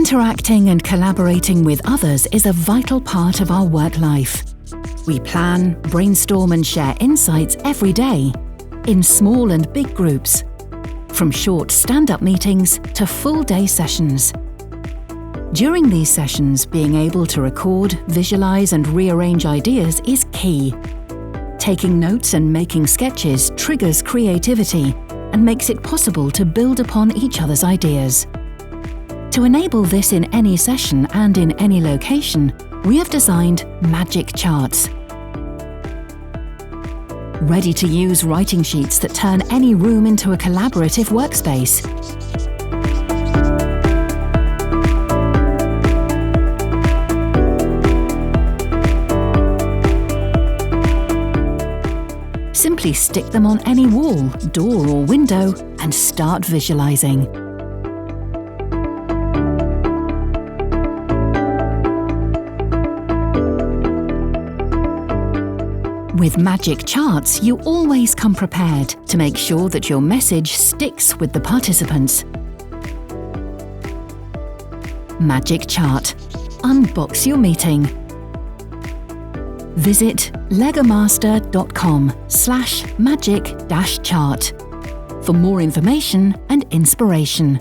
Interacting and collaborating with others is a vital part of our work life. We plan, brainstorm and share insights every day, in small and big groups, from short stand-up meetings to full-day sessions. During these sessions, being able to record, visualize and rearrange ideas is key. Taking notes and making sketches triggers creativity and makes it possible to build upon each other's ideas. To enable this in any session and in any location, we have designed magic charts. Ready-to-use writing sheets that turn any room into a collaborative workspace. Simply stick them on any wall, door or window and start visualizing. With magic charts, you always come prepared to make sure that your message sticks with the participants. Magic Chart. Unbox your meeting. Visit legomaster.com/magic-chart for more information and inspiration.